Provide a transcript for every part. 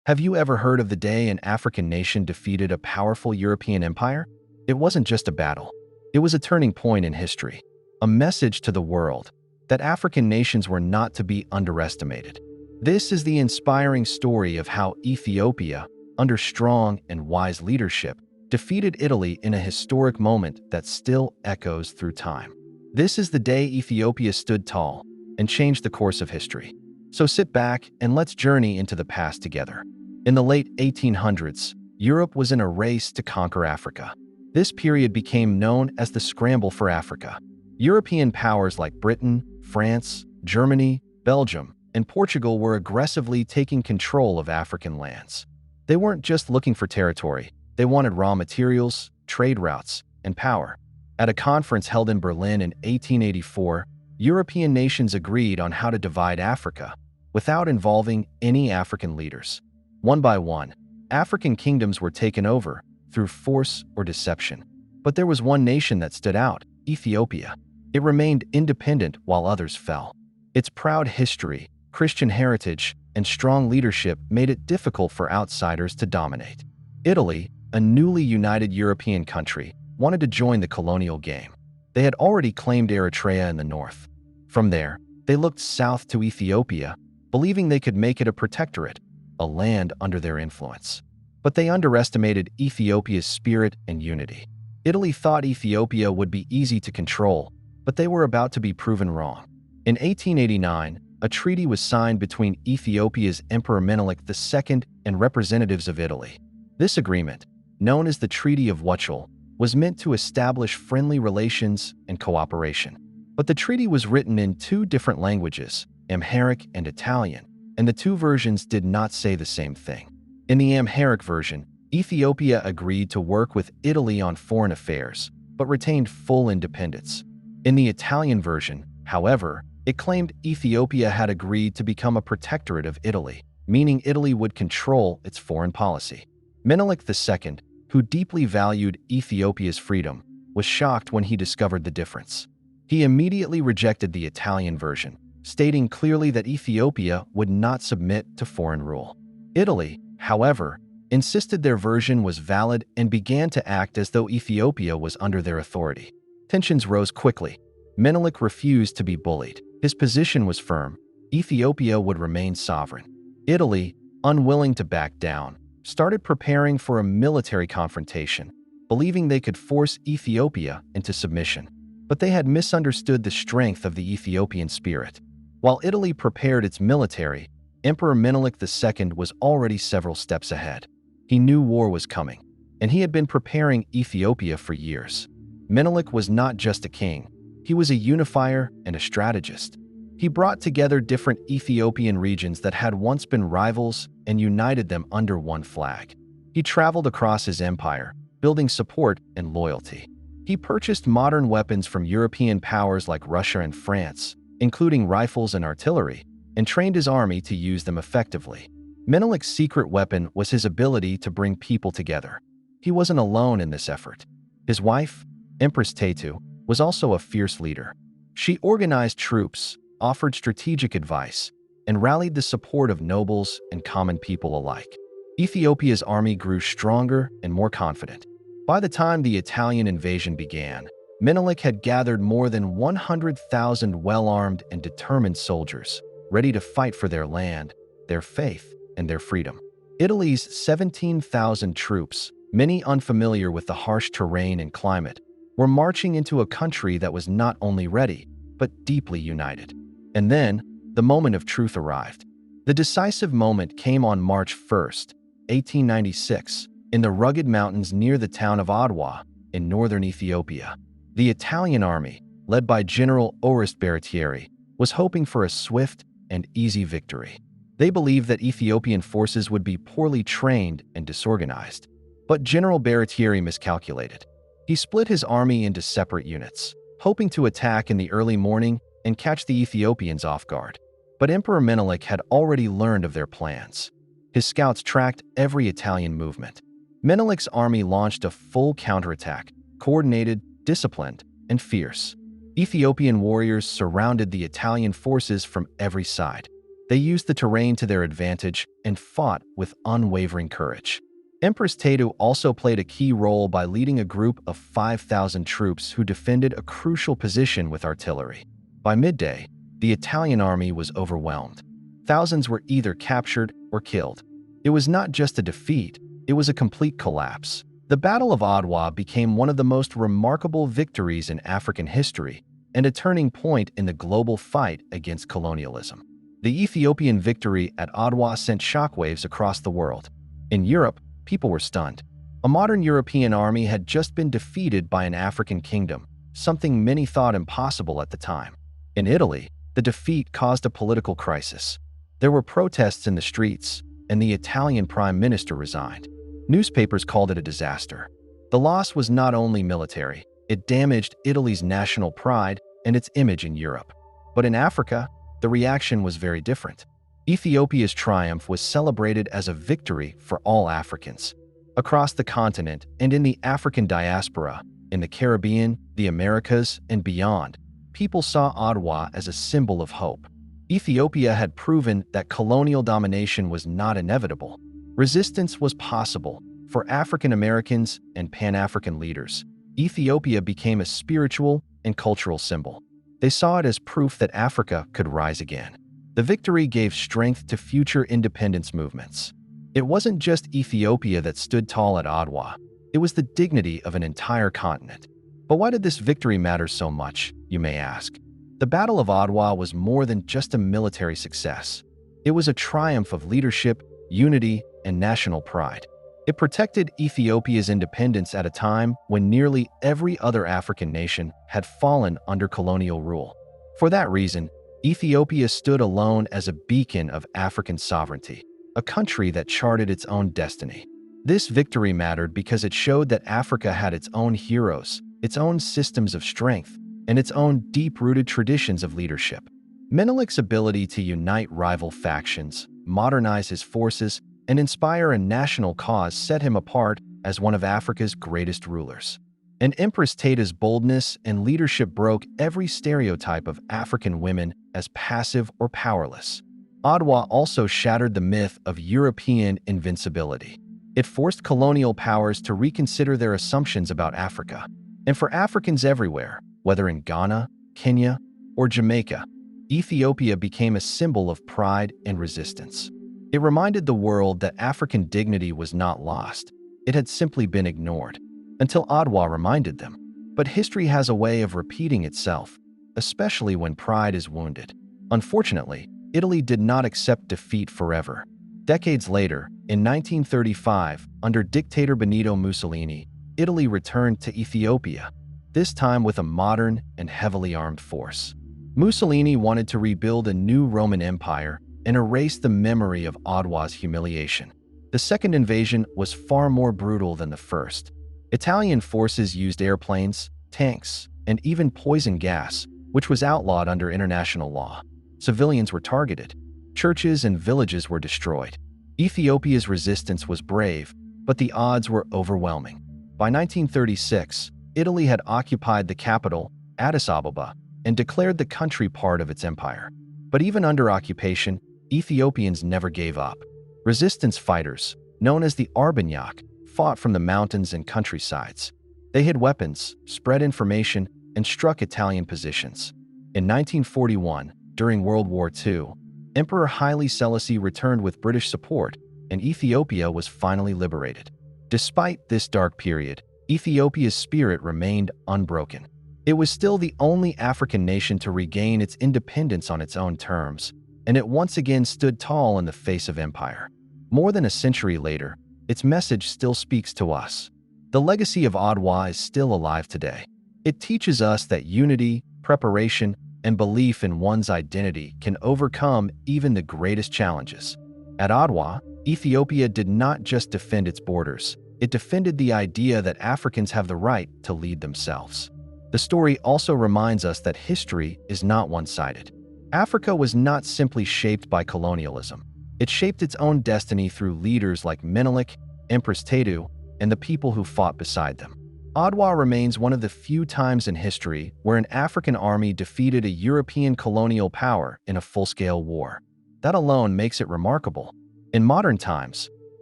Have you ever heard of the day an African nation defeated a powerful European empire? It wasn't just a battle. It was a turning point in history, a message to the world that African nations were not to be underestimated. This is the inspiring story of how Ethiopia, under strong and wise leadership, defeated Italy in a historic moment that still echoes through time. This is the day Ethiopia stood tall and changed the course of history. So sit back and let's journey into the past together. In the late 1800s, Europe was in a race to conquer Africa. This period became known as the Scramble for Africa. European powers like Britain, France, Germany, Belgium, and Portugal were aggressively taking control of African lands. They weren't just looking for territory, they wanted raw materials, trade routes, and power. At a conference held in Berlin in 1884, European nations agreed on how to divide Africa without involving any African leaders. One by one, African kingdoms were taken over through force or deception. But there was one nation that stood out, Ethiopia. It remained independent while others fell. Its proud history, Christian heritage, and strong leadership made it difficult for outsiders to dominate. Italy, a newly united European country, wanted to join the colonial game. They had already claimed Eritrea in the north. From there, they looked south to Ethiopia, believing they could make it a protectorate, a land under their influence. But they underestimated Ethiopia's spirit and unity. Italy thought Ethiopia would be easy to control, but they were about to be proven wrong. In 1889, a treaty was signed between Ethiopia's Emperor Menelik II and representatives of Italy. This agreement, known as the Treaty of Wuchel, was meant to establish friendly relations and cooperation. But the treaty was written in two different languages, Amharic and Italian, and the two versions did not say the same thing. In the Amharic version, Ethiopia agreed to work with Italy on foreign affairs, but retained full independence. In the Italian version, however, it claimed Ethiopia had agreed to become a protectorate of Italy, meaning Italy would control its foreign policy. Menelik II, who deeply valued Ethiopia's freedom, was shocked when he discovered the difference. He immediately rejected the Italian version, stating clearly that Ethiopia would not submit to foreign rule. Italy, however, insisted their version was valid and began to act as though Ethiopia was under their authority. Tensions rose quickly. Menelik refused to be bullied. His position was firm. Ethiopia would remain sovereign. Italy, unwilling to back down, started preparing for a military confrontation, believing they could force Ethiopia into submission. But they had misunderstood the strength of the Ethiopian spirit. While Italy prepared its military, Emperor Menelik II was already several steps ahead. He knew war was coming, and he had been preparing Ethiopia for years. Menelik was not just a king, he was a unifier and a strategist. He brought together different Ethiopian regions that had once been rivals and united them under one flag. He traveled across his empire, building support and loyalty. He purchased modern weapons from European powers like Russia and France, including rifles and artillery, and trained his army to use them effectively. Menelik's secret weapon was his ability to bring people together. He wasn't alone in this effort. His wife, Empress Taytu, was also a fierce leader. She organized troops, offered strategic advice, and rallied the support of nobles and common people alike. Ethiopia's army grew stronger and more confident. By the time the Italian invasion began, Menelik had gathered more than 100,000 well-armed and determined soldiers, ready to fight for their land, their faith, and their freedom. Italy's 17,000 troops, many unfamiliar with the harsh terrain and climate, were marching into a country that was not only ready, but deeply united. And then, the moment of truth arrived. The decisive moment came on March 1st, 1896, in the rugged mountains near the town of Adwa in northern Ethiopia. The Italian army, led by General Orest Baratieri, was hoping for a swift and easy victory. They believed that Ethiopian forces would be poorly trained and disorganized. But General Baratieri miscalculated. He split his army into separate units, hoping to attack in the early morning and catch the Ethiopians off guard. But Emperor Menelik had already learned of their plans. His scouts tracked every Italian movement. Menelik's army launched a full counterattack, coordinated, disciplined, and fierce. Ethiopian warriors surrounded the Italian forces from every side. They used the terrain to their advantage and fought with unwavering courage. Empress Taytu also played a key role by leading a group of 5,000 troops who defended a crucial position with artillery. By midday, the Italian army was overwhelmed. Thousands were either captured or killed. It was not just a defeat, it was a complete collapse. The Battle of Adwa became one of the most remarkable victories in African history and a turning point in the global fight against colonialism. The Ethiopian victory at Adwa sent shockwaves across the world. In Europe, people were stunned. A modern European army had just been defeated by an African kingdom, something many thought impossible at the time. In Italy, the defeat caused a political crisis. There were protests in the streets, and the Italian prime minister resigned. Newspapers called it a disaster. The loss was not only military, it damaged Italy's national pride and its image in Europe. But in Africa, the reaction was very different. Ethiopia's triumph was celebrated as a victory for all Africans. Across the continent and in the African diaspora, in the Caribbean, the Americas, and beyond, people saw Adwa as a symbol of hope. Ethiopia had proven that colonial domination was not inevitable. Resistance was possible. For African Americans and Pan-African leaders, Ethiopia became a spiritual and cultural symbol. They saw it as proof that Africa could rise again. The victory gave strength to future independence movements. It wasn't just Ethiopia that stood tall at Adwa. It was the dignity of an entire continent. But why did this victory matter so much, you may ask? The Battle of Adwa was more than just a military success. It was a triumph of leadership, unity, and national pride. It protected Ethiopia's independence at a time when nearly every other African nation had fallen under colonial rule. For that reason, Ethiopia stood alone as a beacon of African sovereignty, a country that charted its own destiny. This victory mattered because it showed that Africa had its own heroes, its own systems of strength, and its own deep-rooted traditions of leadership. Menelik's ability to unite rival factions, modernize his forces, and inspire a national cause set him apart as one of Africa's greatest rulers. And Empress Taytu's boldness and leadership broke every stereotype of African women as passive or powerless. Adwa also shattered the myth of European invincibility. It forced colonial powers to reconsider their assumptions about Africa. And for Africans everywhere, whether in Ghana, Kenya, or Jamaica, Ethiopia became a symbol of pride and resistance. It reminded the world that African dignity was not lost. It had simply been ignored, until Adwa reminded them. But history has a way of repeating itself, especially when pride is wounded. Unfortunately, Italy did not accept defeat forever. Decades later, in 1935, under dictator Benito Mussolini, Italy returned to Ethiopia, this time with a modern and heavily armed force. Mussolini wanted to rebuild a new Roman Empire and erase the memory of Adwa's humiliation. The second invasion was far more brutal than the first. Italian forces used airplanes, tanks, and even poison gas, which was outlawed under international law. Civilians were targeted. Churches and villages were destroyed. Ethiopia's resistance was brave, but the odds were overwhelming. By 1936, Italy had occupied the capital, Addis Ababa, and declared the country part of its empire. But even under occupation, Ethiopians never gave up. Resistance fighters, known as the Arbanyak, fought from the mountains and countrysides. They hid weapons, spread information, and struck Italian positions. In 1941, during World War II, Emperor Haile Selassie returned with British support, and Ethiopia was finally liberated. Despite this dark period, Ethiopia's spirit remained unbroken. It was still the only African nation to regain its independence on its own terms, and it once again stood tall in the face of empire. More than a century later, its message still speaks to us. The legacy of Adwa is still alive today. It teaches us that unity, preparation, and belief in one's identity can overcome even the greatest challenges. At Adwa, Ethiopia did not just defend its borders, it defended the idea that Africans have the right to lead themselves. The story also reminds us that history is not one-sided. Africa was not simply shaped by colonialism. It shaped its own destiny through leaders like Menelik, Empress Taytu, and the people who fought beside them. Adwa remains one of the few times in history where an African army defeated a European colonial power in a full-scale war. That alone makes it remarkable. In modern times,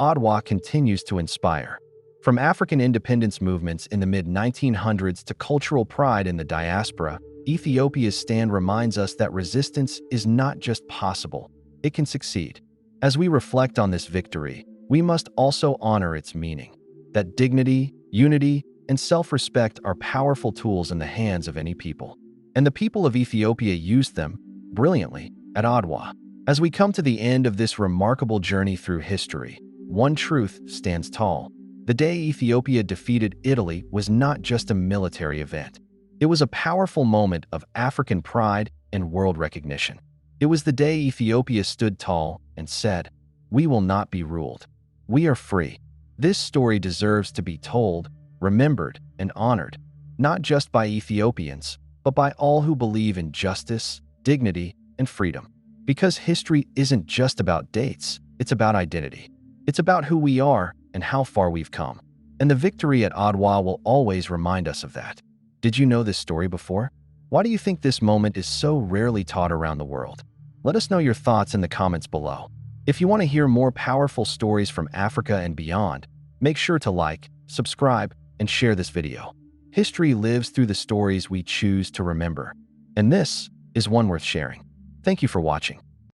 Adwa continues to inspire. From African independence movements in the mid-1900s to cultural pride in the diaspora, Ethiopia's stand reminds us that resistance is not just possible, it can succeed. As we reflect on this victory, we must also honor its meaning, that dignity, unity, and self-respect are powerful tools in the hands of any people. And the people of Ethiopia used them brilliantly at Adwa. As we come to the end of this remarkable journey through history, one truth stands tall. The day Ethiopia defeated Italy was not just a military event. It was a powerful moment of African pride and world recognition. It was the day Ethiopia stood tall and said, "We will not be ruled. We are free." This story deserves to be told, remembered, and honored, not just by Ethiopians, but by all who believe in justice, dignity, and freedom. Because history isn't just about dates, it's about identity. It's about who we are and how far we've come. And the victory at Adwa will always remind us of that. Did you know this story before? Why do you think this moment is so rarely taught around the world? Let us know your thoughts in the comments below. If you want to hear more powerful stories from Africa and beyond, make sure to like, subscribe, and share this video. History lives through the stories we choose to remember, and this is one worth sharing. Thank you for watching.